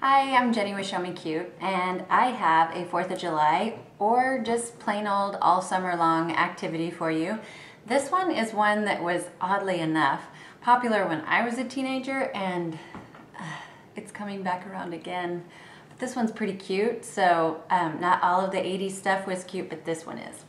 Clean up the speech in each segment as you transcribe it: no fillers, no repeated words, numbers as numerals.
Hi, I'm Jenny with Show Me Cute, and I have a 4th of July or just plain old all summer long activity for you. This one is one that was, oddly enough, popular when I was a teenager, and it's coming back around again. But this one's pretty cute, so not all of the 80s stuff was cute, but this one is.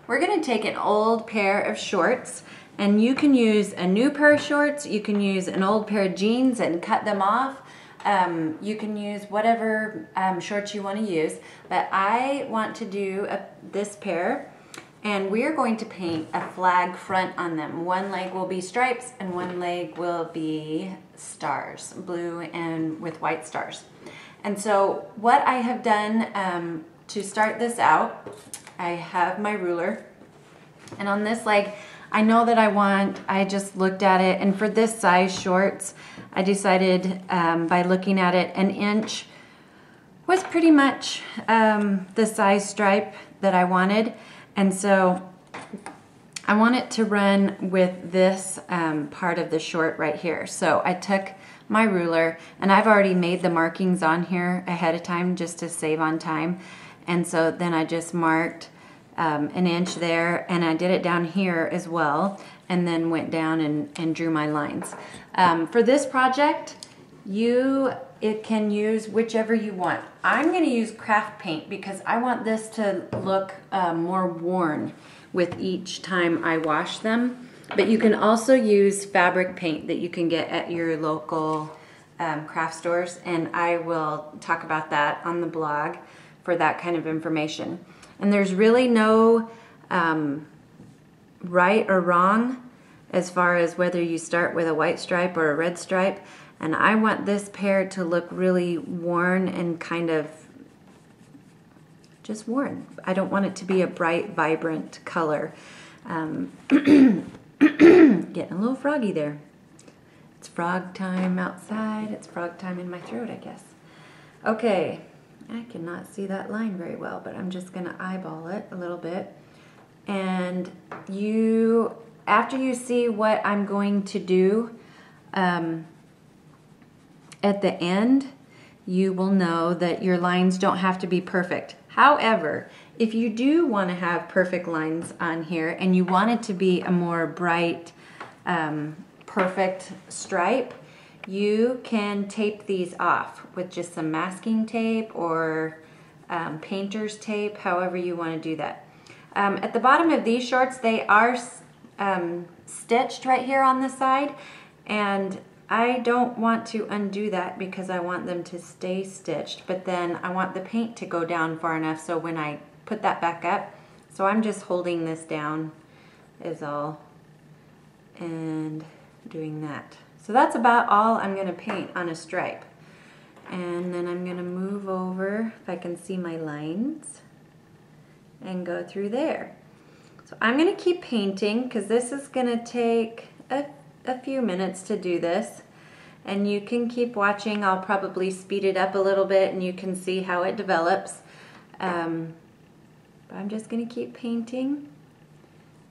We're going to take an old pair of shorts, and you can use a new pair of shorts, you can use an old pair of jeans and cut them off. You can use whatever shorts you want to use, but I want to do this pair, and we're going to paint a flag front on them. One leg will be stripes and one leg will be stars, blue and with white stars. And so what I have done to start this out, I have my ruler, and on this leg I know that I just looked at it, and for this size shorts I decided by looking at it, an inch was pretty much the size stripe that I wanted, and so I want it to run with this part of the short right here. So I took my ruler, and I've already made the markings on here ahead of time just to save on time, and so then I just marked an inch there, and I did it down here as well, and then went down and drew my lines. For this project, it can use whichever you want. I'm going to use craft paint because I want this to look more worn with each time I wash them. But you can also use fabric paint that you can get at your local craft stores, and I will talk about that on the blog for that kind of information. And there's really no right or wrong as far as whether you start with a white stripe or a red stripe. And I want this pair to look really worn and kind of just worn. I don't want it to be a bright, vibrant color. Getting a little froggy there. It's frog time outside. It's frog time in my throat, I guess. Okay. I cannot see that line very well, but I'm just going to eyeball it a little bit. And after you see what I'm going to do at the end, you will know that your lines don't have to be perfect. However, if you do want to have perfect lines on here and you want it to be a more bright, perfect stripe, you can tape these off with just some masking tape or painter's tape, however you want to do that. At the bottom of these shorts, they are stitched right here on the side, and I don't want to undo that because I want them to stay stitched, but then I want the paint to go down far enough so when I put that back up, so I'm just holding this down is all and doing that. So that's about all I'm going to paint on a stripe. And then I'm going to move over, if I can see my lines, and go through there. So I'm going to keep painting because this is going to take a few minutes to do this. And you can keep watching. I'll probably speed it up a little bit and you can see how it develops. But I'm just going to keep painting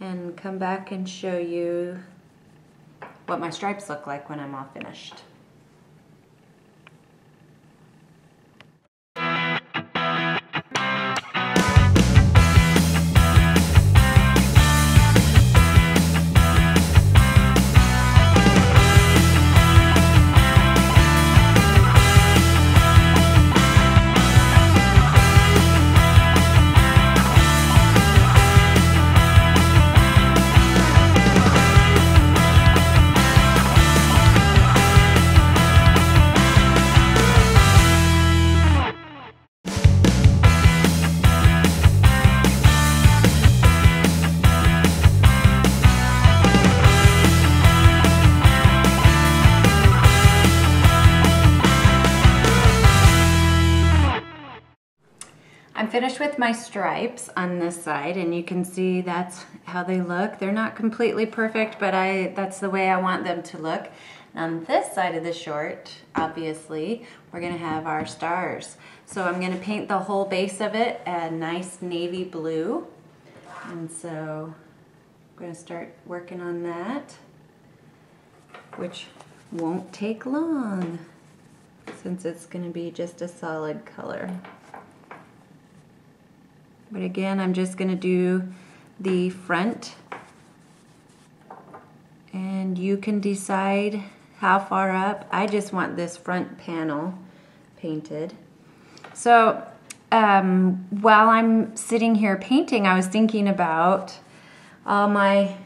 and come back and show you what my stripes look like when I'm all finished. I'm finished with my stripes on this side, and you can see that's how they look. They're not completely perfect, but that's the way I want them to look. On this side of the short, obviously, we're going to have our stars. So I'm going to paint the whole base of it a nice navy blue. And so I'm going to start working on that, which won't take long. since it's going to be just a solid color. But again, I'm just going to do the front, and you can decide how far up. I just want this front panel painted. So while I'm sitting here painting, I was thinking about all my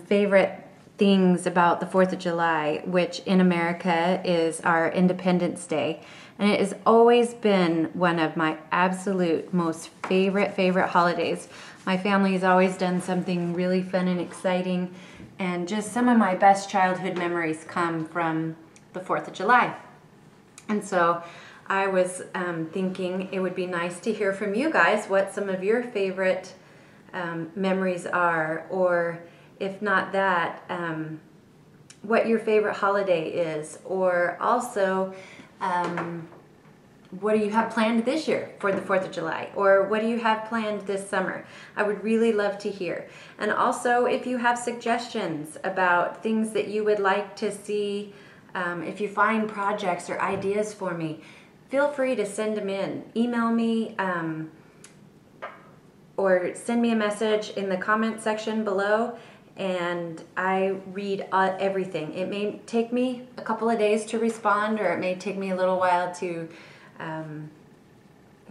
favorite things about the 4th of July, which in America is our Independence Day. And it has always been one of my absolute most favorite holidays. My family has always done something really fun and exciting, and just some of my best childhood memories come from the 4th of July. And so I was thinking it would be nice to hear from you guys what some of your favorite memories are, or if not that, what your favorite holiday is, or also what do you have planned this year for the 4th of July, or what do you have planned this summer? I would really love to hear. And also if you have suggestions about things that you would like to see, if you find projects or ideas for me, feel free to send them in. Email me, or send me a message in the comment section below, and I read everything. It may take me a couple of days to respond, or it may take me a little while to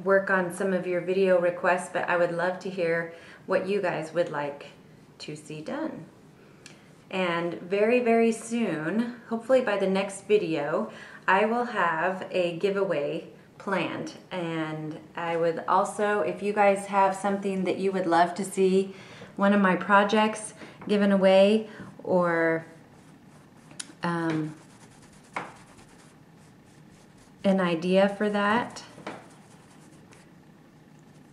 work on some of your video requests, but I would love to hear what you guys would like to see done. And very soon, hopefully by the next video, I will have a giveaway planned. And I would also, if you guys have something that you would love to see one of my projects given away, or an idea for that,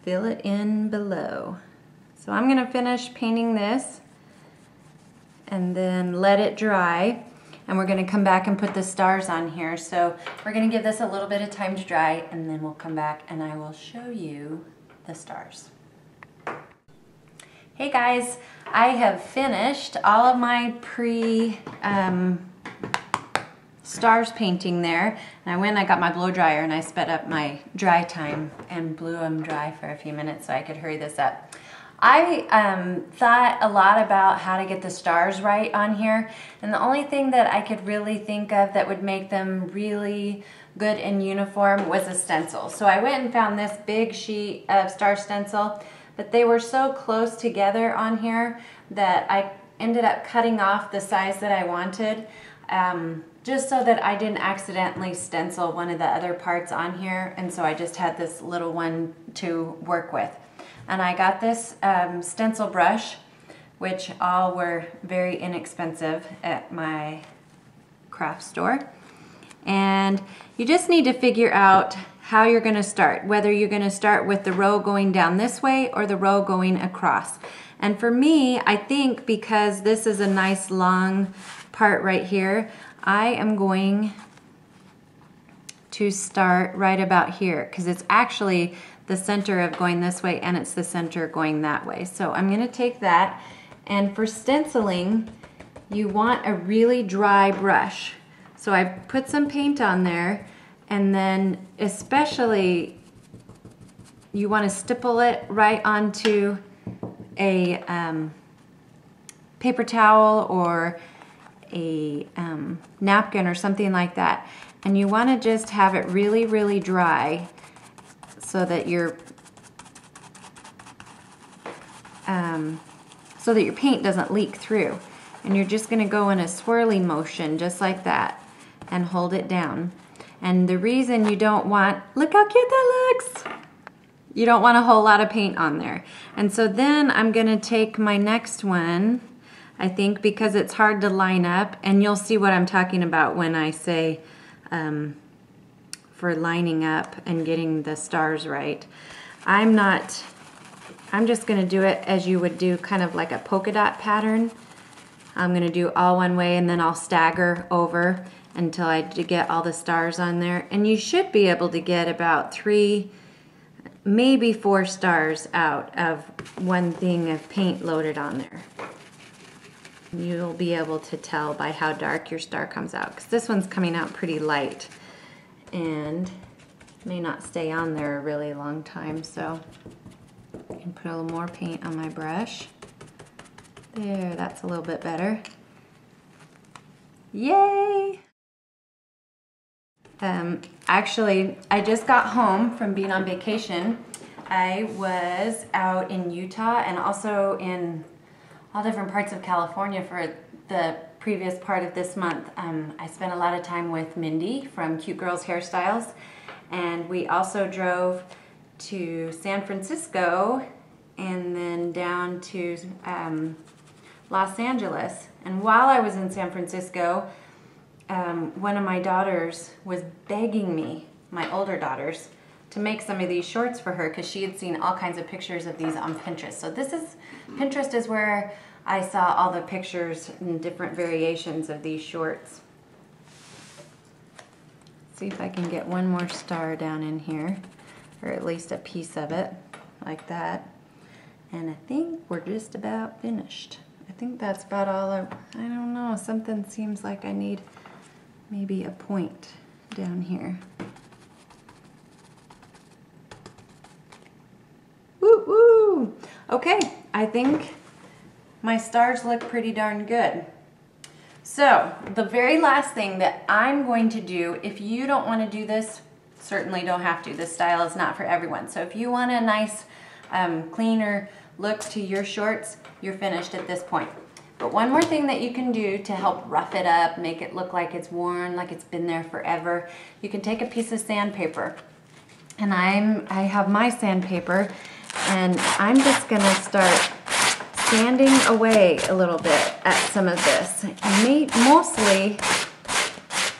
fill it in below. So I'm going to finish painting this and then let it dry, and we're going to come back and put the stars on here. So we're going to give this a little bit of time to dry, and then we'll come back and I will show you the stars. Hey guys, I have finished all of my stars painting there, and I went and I got my blow dryer and I sped up my dry time and blew them dry for a few minutes so I could hurry this up. I thought a lot about how to get the stars right on here, and the only thing that I could really think of that would make them really good and uniform was a stencil. So I went and found this big sheet of star stencil, but they were so close together on here that I ended up cutting off the size that I wanted, just so that I didn't accidentally stencil one of the other parts on here, and so I just had this little one to work with. And I got this stencil brush, which all were very inexpensive at my craft store. And you just need to figure out how you're going to start, whether you're going to start with the row going down this way or the row going across. And for me, I think because this is a nice long part right here, I am going to start right about here, because it's actually the center of going this way and it's the center going that way. So I'm going to take that, and for stenciling you want a really dry brush. So I put some paint on there, and then especially you want to stipple it right onto a paper towel or a napkin or something like that, and you want to just have it really dry so that your paint doesn't leak through. And you're just going to go in a swirly motion just like that and hold it down. And the reason you don't want, look how cute that looks! You don't want a whole lot of paint on there. And so then I'm going to take my next one, I think, because it's hard to line up, and you'll see what I'm talking about when I say for lining up and getting the stars right. I'm just going to do it as you would do, kind of like a polka dot pattern. I'm going to do all one way, and then I'll stagger over until I get all the stars on there. And you should be able to get about 3, maybe 4 stars out of one thing of paint loaded on there. You'll be able to tell by how dark your star comes out, because this one's coming out pretty light. and may not stay on there a really long time, so I can put a little more paint on my brush. There, that's a little bit better. Yay! Actually, I just got home from being on vacation. I was out in Utah and also in all different parts of California for the previous part of this month. I spent a lot of time with Mindy from Cute Girls Hairstyles, and we also drove to San Francisco and then down to Los Angeles. And while I was in San Francisco, one of my daughters was begging me, my older daughters, to make some of these shorts for her because she had seen all kinds of pictures of these on Pinterest. So Pinterest is where I saw all the pictures and different variations of these shorts. See if I can get one more star down in here, or at least a piece of it, like that. And I think we're just about finished. I think that's about all I don't know, something seems like I need maybe a point down here. Woo woo! Okay, I think my stars look pretty darn good. So, the very last thing that I'm going to do, if you don't want to do this, certainly don't have to. This style is not for everyone. So if you want a nice, cleaner look to your shorts, you're finished at this point. But one more thing that you can do to help rough it up, make it look like it's worn, like it's been there forever, you can take a piece of sandpaper. And I have my sandpaper, and I'm just gonna start sanding away a little bit at some of this, mostly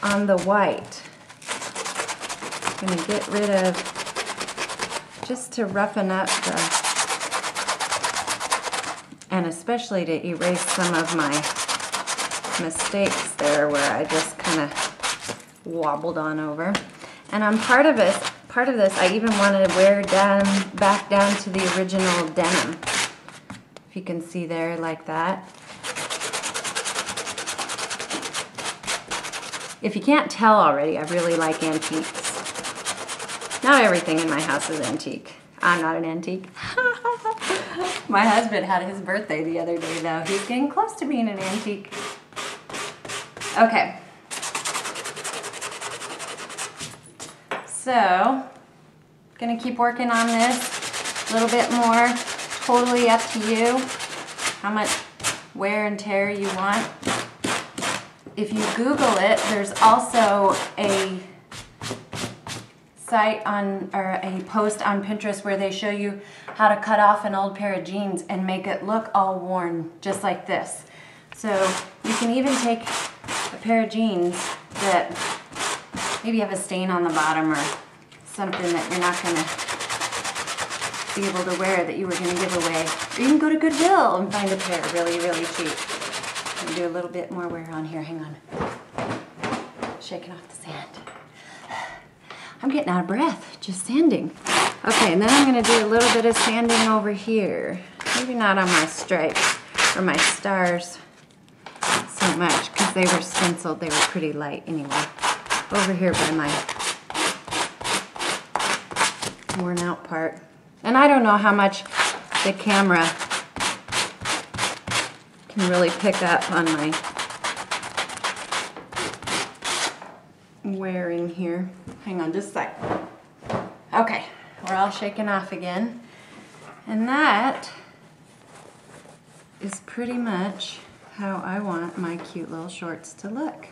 on the white. I'm gonna get rid of, just to roughen up and especially to erase some of my mistakes there where I just kind of wobbled on over. And on part of this, I even want to wear down, back down to the original denim. If you can see there, like that. If you can't tell already, I really like antiques. Not everything in my house is antique. I'm not an antique. My husband had his birthday the other day, though. He's getting close to being an antique. Okay. So, gonna keep working on this a little bit more. Totally up to you how much wear and tear you want. If you Google it, there's also a site on, or a post on Pinterest where they show you how to cut off an old pair of jeans and make it look all worn, just like this. So you can even take a pair of jeans that maybe have a stain on the bottom or something that you're not gonna be able to wear that you were gonna give away. Or you can go to Goodwill and find a pair really, really cheap. I'm gonna do a little bit more wear on here, hang on. Shaking off the sand. I'm getting out of breath, just sanding. Okay, and then I'm gonna do a little bit of sanding over here. Maybe not on my stripes or my stars so much, because they were stenciled, they were pretty light anyway. Over here by my worn out part. And I don't know how much the camera can really pick up on my wearing here. Hang on just a sec. Okay, we're all shaking off again. And that is pretty much how I want my cute little shorts to look.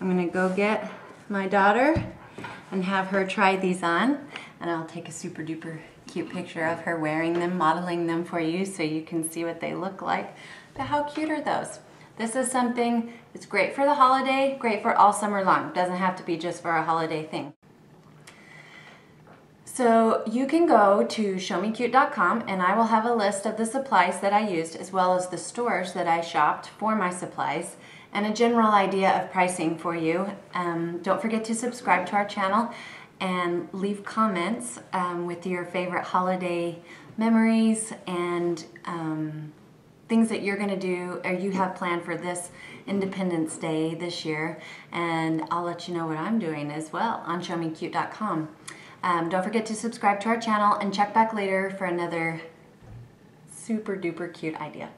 I'm gonna go get my daughter and have her try these on, and I'll take a super duper cute picture of her wearing them, modeling them for you so you can see what they look like. But how cute are those? This is something that's great for the holiday, great for all summer long. It doesn't have to be just for a holiday thing. So you can go to showmecute.com and I will have a list of the supplies that I used as well as the stores that I shopped for my supplies and a general idea of pricing for you. Don't forget to subscribe to our channel and leave comments with your favorite holiday memories and things that you're gonna do or you have planned for this Independence Day this year, and I'll let you know what I'm doing as well on showmecute.com. Don't forget to subscribe to our channel and check back later for another super duper cute idea.